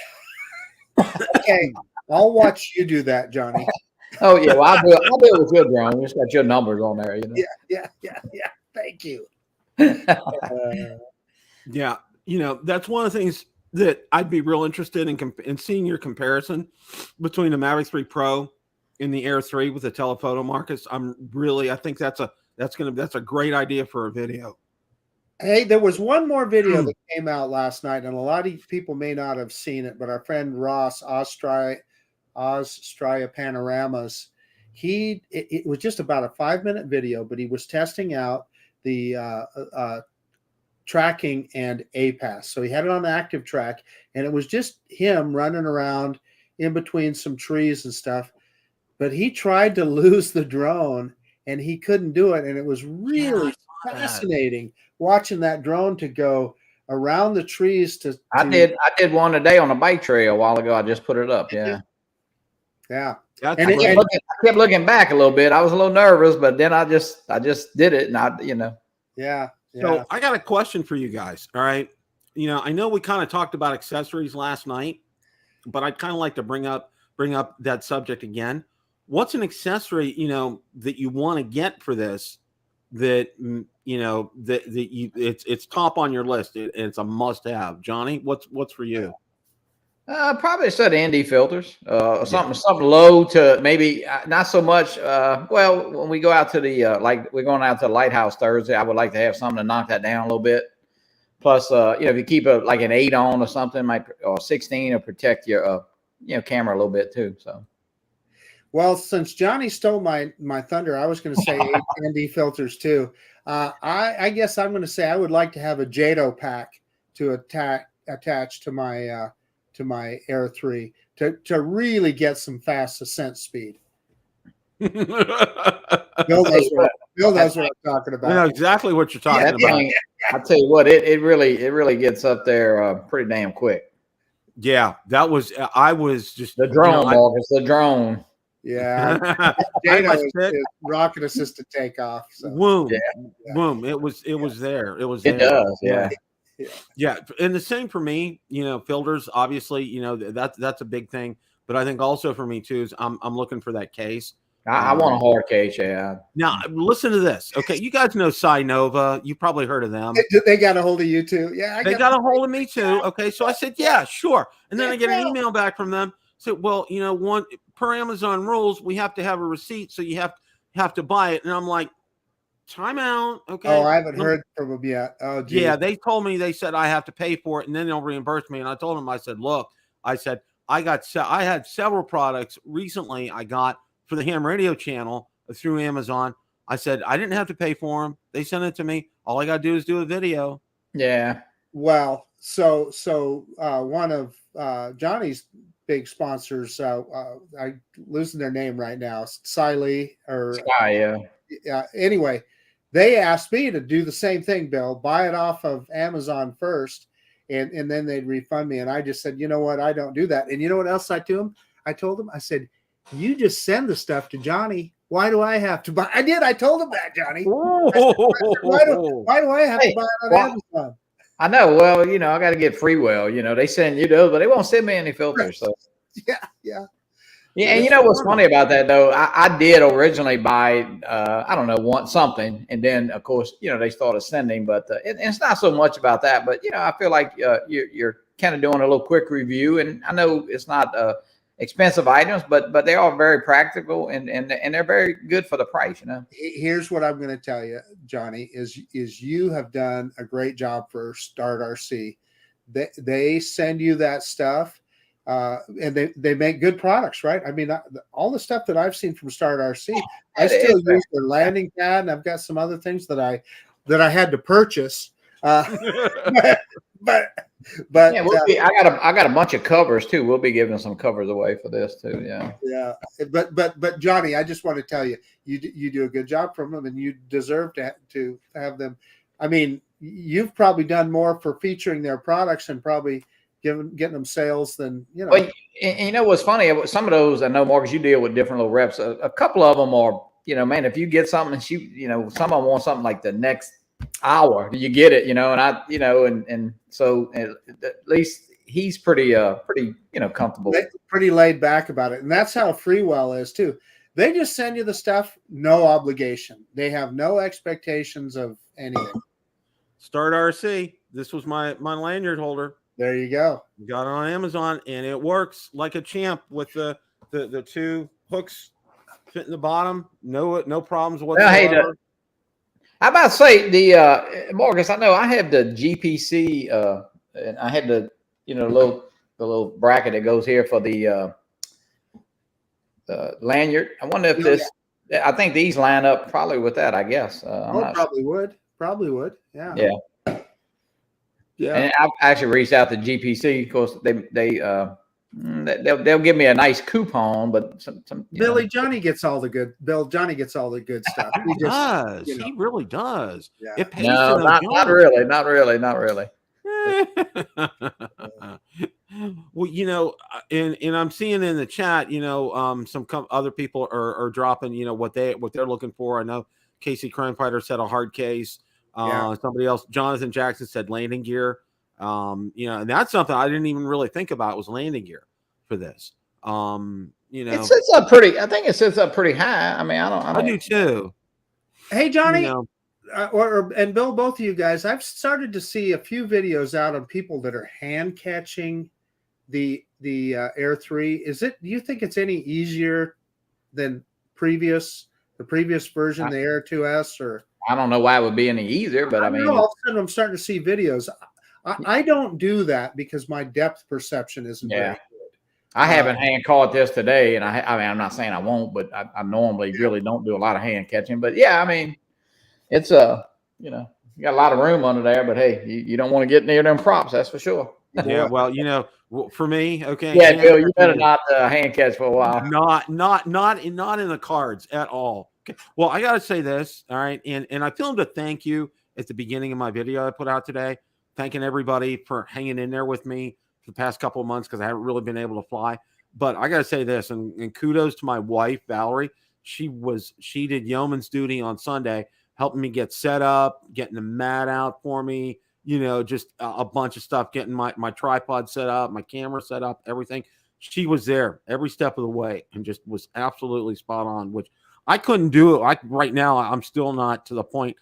Okay, I'll watch you do that, Johnny. Oh yeah, well I'll do it with your drone. Just got your numbers on there, Yeah. Thank you. Yeah, that's one of the things that I'd be real interested in seeing your comparison between the Mavic 3 Pro and the Air 3 with the telephoto, Marcus. I think that's a great idea for a video. Hey, there was one more video that came out last night, and a lot of people may not have seen it, but our friend Ross, Australia Panoramas, it was just about a 5-minute video, but he was testing out the tracking and APAS. So he had it on active track, and it was just him running around in between some trees and stuff. But he tried to lose the drone, and he couldn't do it, and it was really fascinating watching that drone to go around the trees I did one today on a bike trail a while ago. I just put it up. Yeah. And I kept looking back a little bit. I was a little nervous, but then I just did it, and Yeah. So I got a question for you guys. All right. I know we kind of talked about accessories last night, but I'd kind of like to bring up that subject again. What's an accessory, that you want to get for this, that it's top on your list? It's a must have. Johnny, what's for you? Probably a set of ND filters, something low to maybe not so much. Well, when we go out to the we're going out to the Lighthouse Thursday, I would like to have something to knock that down a little bit. Plus, if you keep an 8 on or something, or 16, will protect your camera a little bit too. So. Well, since Johnny stole my thunder, I was going to say ND filters too. I guess I'm going to say I would like to have a JADO pack to attach to my Air 3 to really get some fast ascent speed. Bill knows what I'm talking about. I know exactly what you're talking about. I'll tell you what, it really gets up there pretty damn quick. Yeah, I was just the drone, Marcus, the drone. Yeah, JADO is rocket assisted takeoff. So. Boom, boom. It was there. It was. It there. does, yeah. Yeah, and the same for me. Filters, obviously, that's a big thing. But I think also for me too is I'm looking for that case. I want a hard case, yeah. Now listen to this. Okay, you guys know Sinova. You probably heard of them. They got a hold of you too. Yeah, they got a hold of me too. Okay, so I said, yeah, sure. And then I get an email back from them. Said, well, one per Amazon rules, we have to have a receipt, so you have to buy it. And I'm like, time out. Okay. Oh, I haven't heard from them yet. Oh, geez. Yeah, they said I have to pay for it, and then they'll reimburse me. And I told them, I said, look, I had several products recently I got for the ham radio channel through Amazon. I said I didn't have to pay for them. They sent it to me. All I got to do is do a video. Yeah. Well, so one of Johnny's big sponsors, I'm losing their name right now, Sky, yeah. Anyway, they asked me to do the same thing, Bill, buy it off of Amazon first, and then they'd refund me. And I just said, you know what? I don't do that. And you know what else I told them? I said, You just send the stuff to Johnny. Why do I have to buy? I did. I told him that, Johnny. Why do I have to buy it on Amazon? I know. Well, I got to get free will. They send you those, but they won't send me any filters. So Yeah. Yeah, and what's funny about that though? I did originally buy, I don't know, want something, and then of course, they started sending. But it's not so much about that. But I feel like you're kind of doing a little quick review, and I know it's not expensive items, but they are very practical and they're very good for the price. Here's what I'm going to tell you, Johnny, is you have done a great job for Start RC. They send you that stuff. And they make good products, right? I mean, all the stuff that I've seen from Start RC, I still use their landing pad, and I've got some other things that I had to purchase. But yeah, I got a bunch of covers too. We'll be giving some covers away for this too. Yeah. But Johnny, I just want to tell you, you do a good job from them, and you deserve to have them. I mean, you've probably done more for featuring their products and probably getting them sales than Well, and what's funny? Some of those, I know, Marcus, you deal with different little reps. A couple of them are, man, if you get something and some of them want something like the next hour, you get it, and and so at least he's pretty comfortable, pretty laid back about it, and that's how Freewell is too. They just send you the stuff, no obligation. They have no expectations of anything. Start RC. This was my lanyard holder. There you go. Got it on Amazon, and it works like a champ with the two hooks fit in the bottom. No problems whatsoever. How about say the Marcus? I know I have the GPC, and I had the the little bracket that goes here for the lanyard. I wonder if this. Yeah. I think these line up probably with that. I guess. Probably would. Probably would. Yeah. Yeah. Yeah, and I've actually reached out to GPC. Of course, they'll give me a nice coupon, but Johnny gets all the good. Johnny gets all the good stuff. He does. He really does. Yeah. It pays no, not really. Well, and I'm seeing in the chat, some other people are dropping, what they're looking for. I know Casey Crimefighter said a hard case. Somebody else, Jonathan Jackson, said landing gear. And that's something I didn't even really think about was landing gear for this. It sits up pretty. I think it sits up pretty high. I mean, I do too. Hey, Johnny, and Bill, both of you guys, I've started to see a few videos out of people that are hand catching the Air 3. Do you think it's any easier than the previous version, the Air 2S, or? I don't know why it would be any easier, but I mean, all of a sudden I'm starting to see videos. I don't do that because my depth perception isn't very good. I haven't hand caught this today, and I mean, I'm not saying I won't, but I normally really don't do a lot of hand catching. But yeah, I mean, it's you got a lot of room under there, but hey, you don't want to get near them props, that's for sure. Yeah, well, for me, okay. Yeah, Bill, you better not hand catch for a while. Not in the cards at all. Okay. Well, I got to say this, all right, and I filmed a thank you at the beginning of my video I put out today, thanking everybody for hanging in there with me for the past couple of months because I haven't really been able to fly. But I got to say this, and kudos to my wife, Valerie. She did yeoman's duty on Sunday, helping me get set up, getting the mat out for me, just a bunch of stuff, getting my tripod set up, my camera set up, everything. She was there every step of the way and just was absolutely spot on, which I couldn't do it. Right now, I'm still not to the point.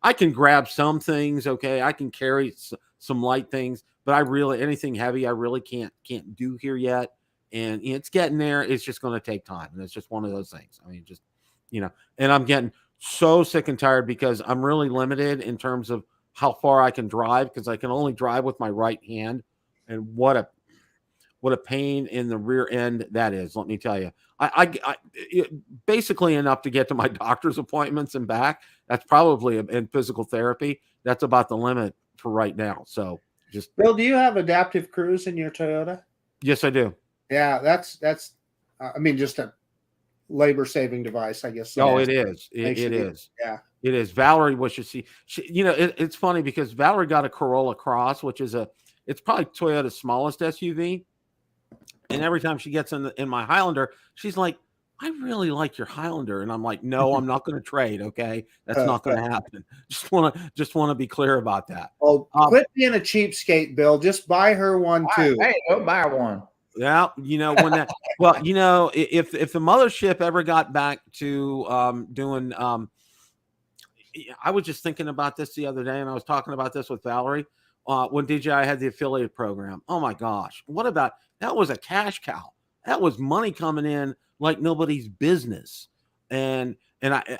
I can grab some things. Okay, I can carry some light things, but anything heavy, I really can't do here yet. And it's getting there. It's just going to take time, and it's just one of those things. I mean, and I'm getting so sick and tired because I'm really limited in terms of how far I can drive because I can only drive with my right hand, and what a pain in the rear end that is. Let me tell you. I basically enough to get to my doctor's appointments and back. That's probably in physical therapy. That's about the limit for right now. So Bill, do you have adaptive cruise in your Toyota? Yes, I do. Yeah, that's I mean, just a labor saving device, I guess. Oh, it is. It is. Yeah, it is. Valerie, what you see, it's funny because Valerie got a Corolla Cross, which is it's probably Toyota's smallest SUV. And every time she gets in my Highlander, she's like, I really like your Highlander. And I'm like, no, I'm not going to trade. Okay. That's not going to happen. Just want to be clear about that. Oh, quit being a cheapskate, Bill. Just buy her one too. Hey, go buy her one. Yeah. When that, well, if the mothership ever got back to doing, I was just thinking about this the other day, and I was talking about this with Valerie when DJI had the affiliate program. Oh my gosh. What about that? Was a cash cow. That was money coming in like nobody's business. And I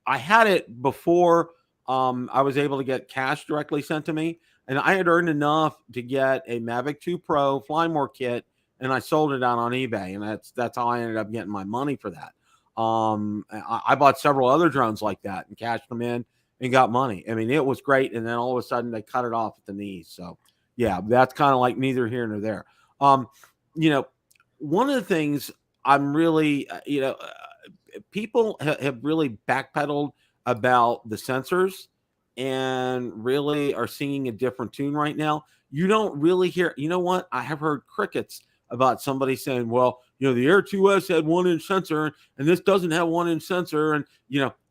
had it before I was able to get cash directly sent to me. And I had earned enough to get a Mavic 2 Pro Fly More kit, and I sold it out on eBay. And that's how I ended up getting my money for that. I bought several other drones like that and cashed them in and got money. I mean, it was great. And then all of a sudden they cut it off at the knees. So yeah, that's kind of like neither here nor there. One of the things I'm really, people have really backpedaled about the sensors and really are singing a different tune right now. You don't really hear, you know what? I have heard crickets about somebody saying, well, the Air 2S had 1-inch sensor and this doesn't have 1-inch sensor. And,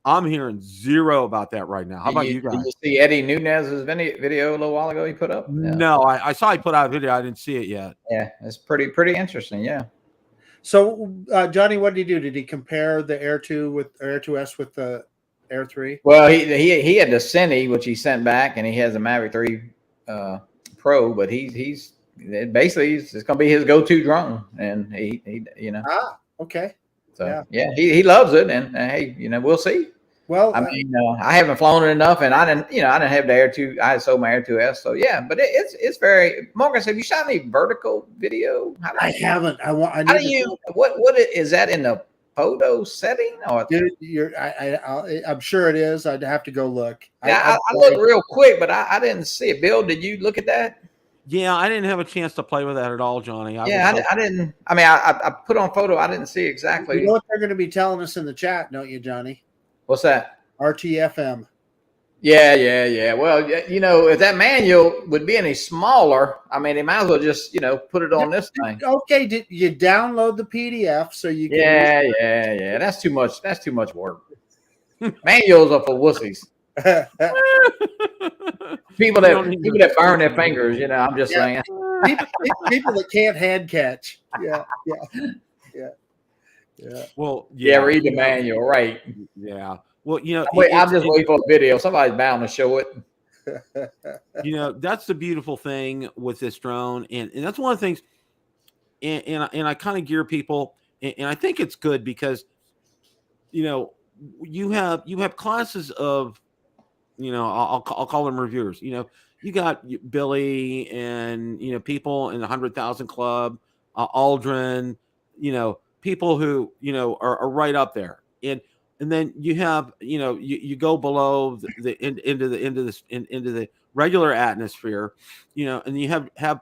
I'm hearing zero about that right now. How about you guys? Did you see Eddie Nunez's video a little while ago he put up? Yeah. No, I saw he put out a video. I didn't see it yet. Yeah, it's pretty interesting. Yeah. So, Johnny, what did he do? Did he compare the Air 2 with Air 2S with the Air 3? Well, he had the Cine, which he sent back, and he has a Mavic 3 Pro, but he's basically it's going to be his go-to drone, and he okay. So yeah, he loves it, and hey, we'll see. Well, I mean, I haven't flown it enough, and I didn't have the Air 2. I sold my Air 2S, so yeah. But it's very. Marcus, have you shot any vertical video? I haven't. What is that in the photo setting? Or I'm sure it is. I'd have to go look. Yeah, I looked real quick, but I didn't see it. Bill, did you look at that? Yeah, I didn't have a chance to play with that at all, Johnny. I didn't. I mean, I put on photo. I didn't see exactly. You know what they're going to be telling us in the chat, don't you, Johnny? What's that? RTFM. Yeah. Well, if that manual would be any smaller, I mean, they might as well just, put it on this thing. Okay, did you download the PDF so you can? Yeah. That's too much. That's too much work. Manuals are for wussies. people that burn their fingers. I'm just saying. People that can't hand catch. Yeah. Well, read the manual, right? Yeah. Well, I'm just waiting for a video. Somebody's bound to show it. That's the beautiful thing with this drone, and that's one of the things. And I kind of gear people, and I think it's good because, you have classes of, I'll call them reviewers. You got Billy and people in the 100,000 Club, Aldrin, people who are right up there, and then you have you go below into the regular atmosphere, and you have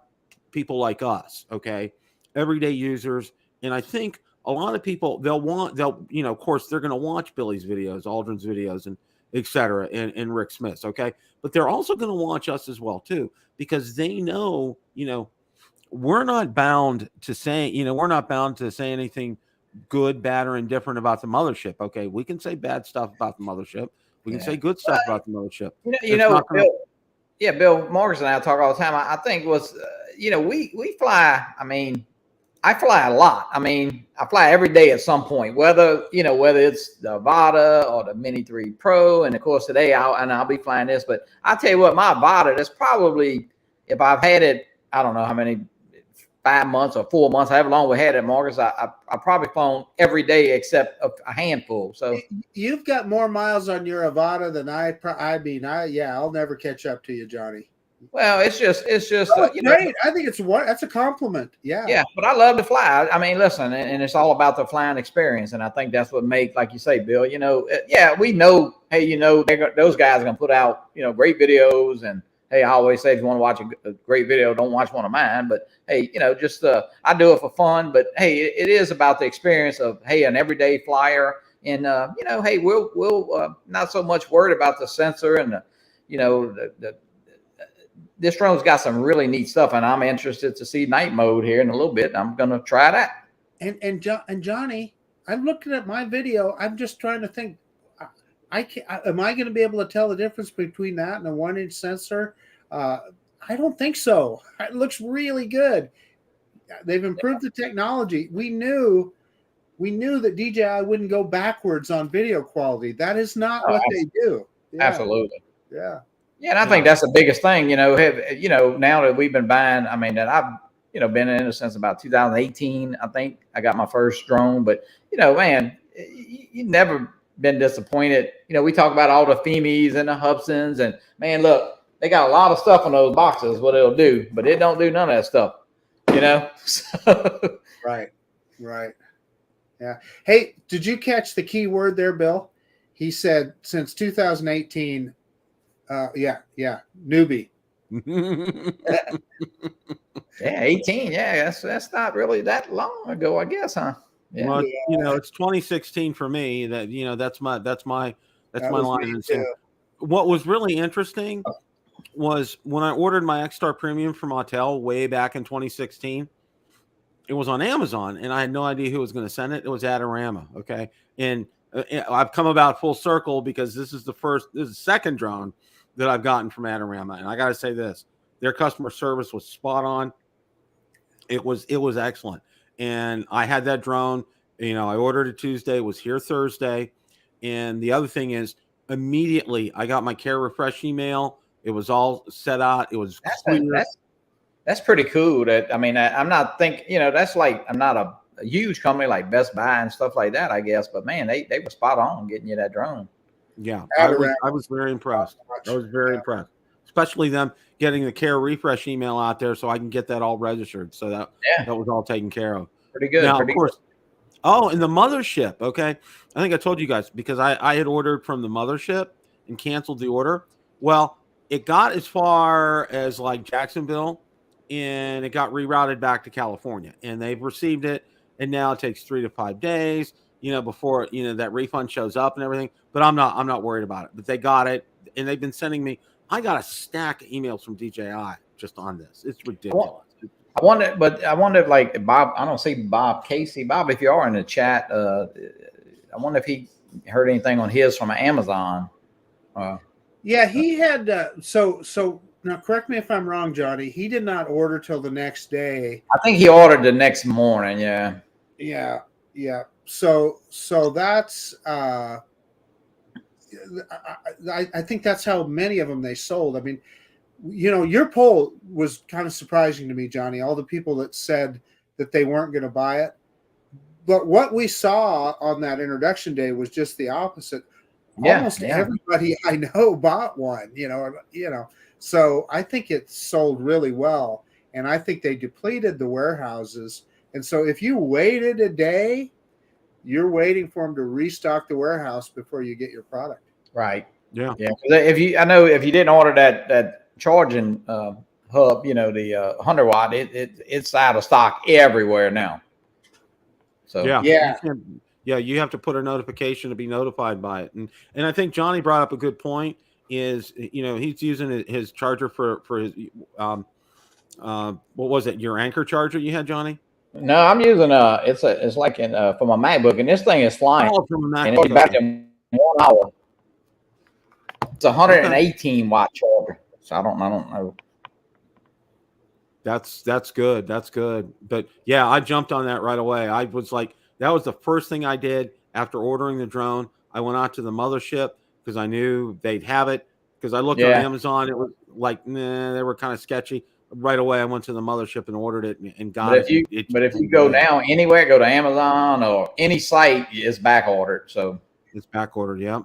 people like us, okay, everyday users, and I think a lot of people of course they're going to watch Billy's videos, Aldrin's videos, and etc. and Rick Smith's, okay, but they're also going to watch us as well too, because they know we're not bound to say anything good, bad, or indifferent about the mothership. Okay, we can say bad stuff about the mothership. We can say good stuff about the mothership. Bill, Marcus and I talk all the time. I think we fly. I mean, I fly a lot. I mean, I fly every day at some point, whether it's the Avata or the Mini 3 Pro, and of course today I'll be flying this. But I tell you what, my Avata, that's probably, if I've had it, I don't know how many, 5 months or 4 months, however long we had it, Marcus, I probably flown every day except a handful. So you've got more miles on your Avata than I'll never catch up to you, Johnny. Well, it's just great. I think that's a compliment. Yeah, but I love to fly. I mean, listen, and it's all about the flying experience, and I think that's what makes, like you say, Bill. We know, hey, those guys are gonna put out, great videos, and hey, I always say if you want to watch a great video, don't watch one of mine. But hey, I do it for fun. But hey, it is about the experience of, hey, an everyday flyer, and hey, we'll not so much worried about the sensor and the this drone's got some really neat stuff, and I'm interested to see night mode here in a little bit. I'm gonna try that. And Johnny, I'm looking at my video. I'm just trying to think. Am I going to be able to tell the difference between that and a 1-inch sensor? I don't think so. It looks really good. They've improved the technology. We knew that DJI wouldn't go backwards on video quality. That is not what they do. Yeah. Absolutely. Yeah. Yeah, and I think that's the biggest thing. Now that we've been buying, I mean, that I've been in it since about 2018. I think I got my first drone, but man, you never been disappointed. We talk about all the Fimis and the Hubsons, and man, look, they got a lot of stuff on those boxes, what it'll do, but it don't do none of that stuff, So. Right. Yeah. Hey, did you catch the key word there, Bill? He said since 2018. Yeah, newbie. Yeah, 18. Yeah, that's not really that long ago, I guess, huh? Yeah. Well, it's 2016 for me. That's my line. What was really interesting was when I ordered my X-Star Premium from Autel way back in 2016. It was on Amazon, and I had no idea who was going to send it. It was Adorama, okay? And I've come about full circle because this is the second drone that I've gotten from Adorama, and I got to say this: their customer service was spot on. It was excellent, and I had that drone. I ordered it Tuesday. It was here Thursday, and the other thing is, immediately I got my care refresh email. It was all set out. It was That's pretty cool. I'm not thinking, that's like, I'm not a huge company like Best Buy and stuff like that, I guess. But man, they were spot on getting you that drone. Yeah, I was very impressed. I was very impressed, especially them getting the care refresh email out there so I can get that all registered. So that was all taken care of. Pretty good. Now, of course. Oh, and the mothership. Okay, I think I told you guys because I had ordered from the mothership and canceled the order. Well, it got as far as like Jacksonville, and it got rerouted back to California, and they've received it, and now it takes 3 to 5 days, before that refund shows up and everything. But I'm not worried about it. But they got it, and they've been sending me. I got a stack of emails from DJI just on this. It's ridiculous. I wonder if like Bob. I don't see Bob Casey. Bob, if you are in the chat, I wonder if he heard anything on his from Amazon. Yeah, he had. So now, correct me if I'm wrong, Johnny. He did not order till the next day. I think he ordered the next morning. Yeah. Yeah. So that's. I think that's how many of them they sold. I mean, your poll was kind of surprising to me, Johnny. All the people that said that they weren't going to buy it, but what we saw on that introduction day was just the opposite. Almost everybody I know bought one. So I think it sold really well, and I think they depleted the warehouses. And so if you waited a day, you're waiting for them to restock the warehouse before you get your product. Right. Yeah. Yeah. If you didn't order that charging hub, the 100 watt, it's out of stock everywhere now. So yeah, you have to put a notification to be notified by it. And I think Johnny brought up a good point. Is he's using his charger for his what was it? Your Anchor charger you had, Johnny? No, I'm using it's like for my MacBook, and this thing is flying. Oh, from a MacBook. And it's back in 1 hour. It's a 118 watt charger. So I don't know. That's good. That's good. But yeah, I jumped on that right away. I was like, that was the first thing I did after ordering the drone. I went out to the mothership because I knew they'd have it. Because I looked on Amazon, it was like, they were kind of sketchy. Right away, I went to the mothership and ordered it and got it. But if you go now anywhere, go to Amazon or any site, it's back ordered. So it's back ordered. Yeah.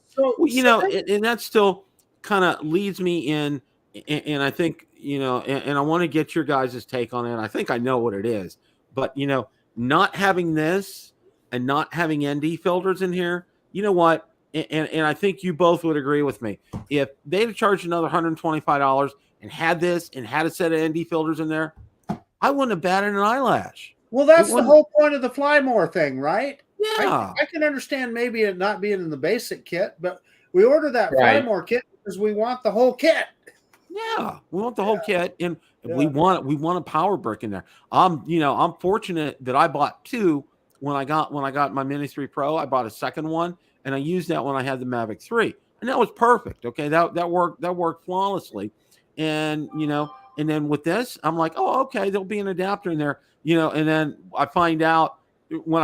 So, and that still kind of leads me in, and I think and I want to get your guys' take on it. I think I know what it is, but not having this and not having ND filters in here, you know what? And I think you both would agree with me. If they'd have charged another $125 and had this and had a set of ND filters in there, I wouldn't have batted an eyelash. Well, that's the whole point of the Fly More thing, right? Yeah. I can understand maybe it not being in the basic kit, but we order that Fly More kit because we want the whole kit. Yeah, we want the whole kit, and Yeah. we want a power brick in there. I'm fortunate that I bought two when I got my Mini 3 Pro. I bought a second one, and I used that when I had the Mavic 3, and that was perfect. Okay, that worked flawlessly, and and then with this, I'm like, oh, okay, there'll be an adapter in there, and then I find out when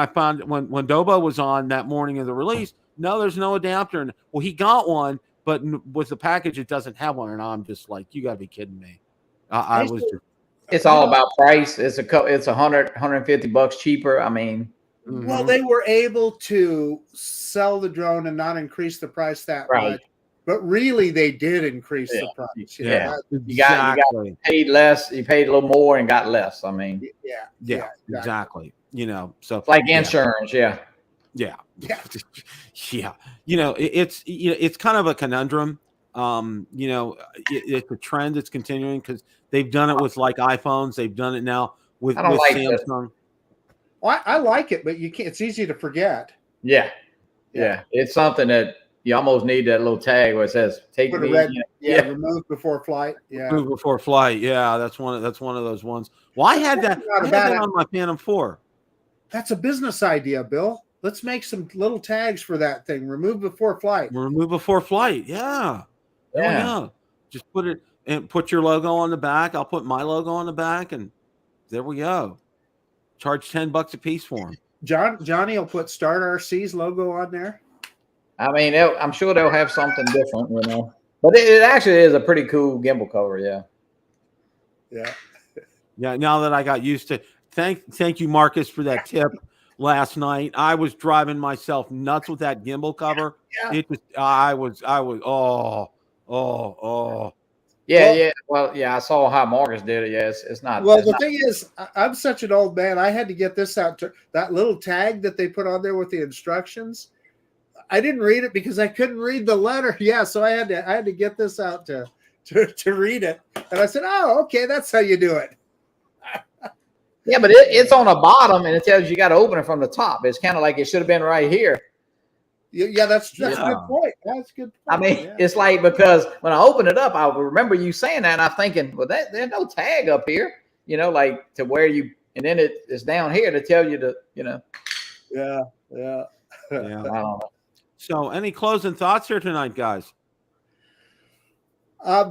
when Dobo was on that morning of the release, no, there's no adapter, and well, he got one. But with the package, it doesn't have one, and I'm just like, you got to be kidding me. I was just. It's all about price. It's $150 cheaper. I mean, well, they were able to sell the drone and not increase the price that right. much, but really they did increase the price. You know, you got paid less. You paid a little more and got less. I mean, yeah, exactly. So it's like insurance. Yeah. Yeah. It's kind of a conundrum. It's a trend that's continuing because they've done it with like iPhones. They've done it now with Samsung. Well, I like it, but you can't. It's easy to forget. Yeah. It's something that you almost need that little tag where it says "Take me." Remove before flight. Yeah, remove before flight. Yeah, that's one of those ones. Well, I had that on my Phantom 4. That's a business idea, Bill. Let's make some little tags for that thing. Remove before flight. Remove before flight. Yeah. Just put it and put your logo on the back. I'll put my logo on the back, and there we go. Charge $10 a piece for them. Johnny will put Start RC's logo on there. I mean, I'm sure they'll have something different, But it actually is a pretty cool gimbal cover. Yeah. Now that I got used to, thank you, Marcus, for that tip. Last night, I was driving myself nuts with that gimbal cover. Yeah. I was Well, I saw how Marcus did it. Yeah, it's not. Well, the thing is, I'm such an old man. I had to get this out to that little tag that they put on there with the instructions. I didn't read it because I couldn't read the letter. Yeah, so I had to get this out to read it. And I said, "Oh, okay, that's how you do it." Yeah, but it's on the bottom, and it tells you got to open it from the top. It's kind of like it should have been right here. Yeah, that's a good point. That's a good point. I mean, it's like because when I open it up, I remember you saying that, and I'm thinking, well, there's no tag up here, like to where you, and then it's down here to tell you to, Yeah. I don't know. So, any closing thoughts here tonight, guys?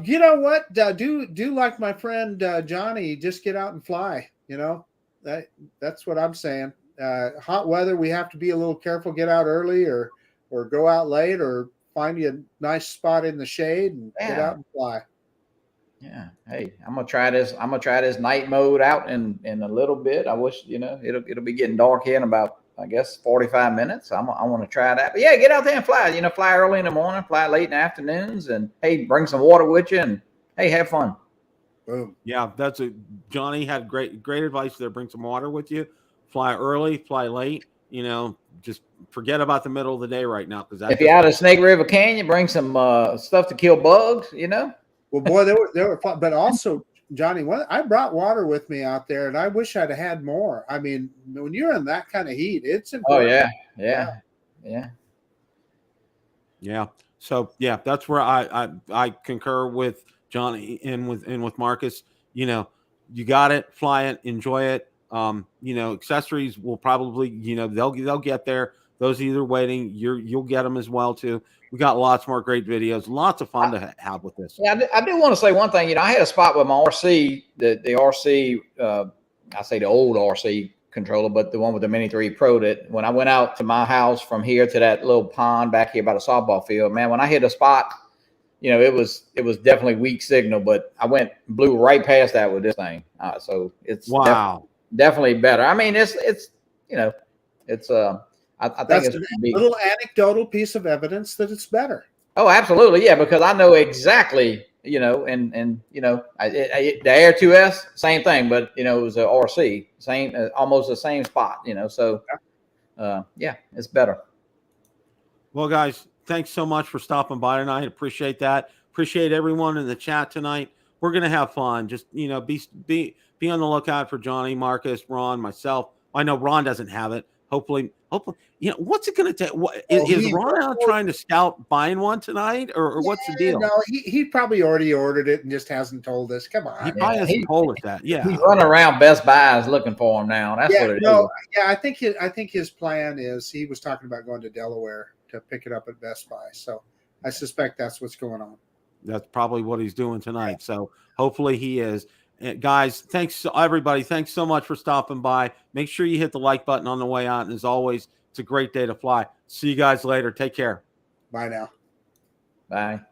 You know what? Do like my friend Johnny. Just get out and fly. That's what I'm saying. Hot weather, we have to be a little careful. Get out early, or go out late, or find you a nice spot in the shade and get out and fly. Yeah. Hey, I'm gonna try this. I'm gonna try this night mode out in a little bit. I wish it'll be getting dark here in about, I guess, 45 minutes. I want to try that. But yeah, get out there and fly. Fly early in the morning, fly late in the afternoons, and hey, bring some water with you, and hey, have fun. Boom. Yeah, Johnny had great advice there. Bring some water with you. Fly early, fly late. Just forget about the middle of the day right now, because if you're out of Snake River Canyon, bring some stuff to kill bugs. Well, boy, they were fun. But also, Johnny, I brought water with me out there, and I wish I'd had more. I mean, when you're in that kind of heat, it's important. Oh yeah. So that's where I concur with Johnny and with Marcus. You got it, fly it, enjoy it. Accessories will probably, they'll get there. Those of you that are waiting, you'll get them as well too. We got lots more great videos, lots of fun to have with this. Yeah, I do want to say one thing. I had a spot with my RC, the RC, I say the old RC controller, but the one with the Mini 3 Pro, that when I went out to my house from here to that little pond back here by the softball field, man, when I hit a spot, it was definitely weak signal, but I blew right past that with this thing. So it's definitely better. I mean, it's I think it's a little anecdotal piece of evidence that it's better. Oh, absolutely. Yeah. Because I know exactly, and the Air 2S, same thing, but it was a RC, same, almost the same spot, so it's better. Well, guys, thanks so much for stopping by tonight. Appreciate that. Appreciate everyone in the chat tonight. We're going to have fun. Just, be on the lookout for Johnny, Marcus, Ron, myself. I know Ron doesn't have it. hopefully, what's it going to take? What Oh, is Ron out trying to scout buying one tonight, or what's the deal? No, he probably already ordered it and just hasn't told us. Come on, He probably hasn't told us that. Yeah, he's running around Best Buys looking for them now. That's what it is. Yeah, I think his plan is he was talking about going to Delaware to pick it up at Best Buy. So I suspect that's what's going on. That's probably what he's doing tonight. So hopefully he is. And guys, thanks everybody. Thanks so much for stopping by. Make sure you hit the like button on the way out. And as always, it's a great day to fly. See you guys later. Take care. Bye now. Bye.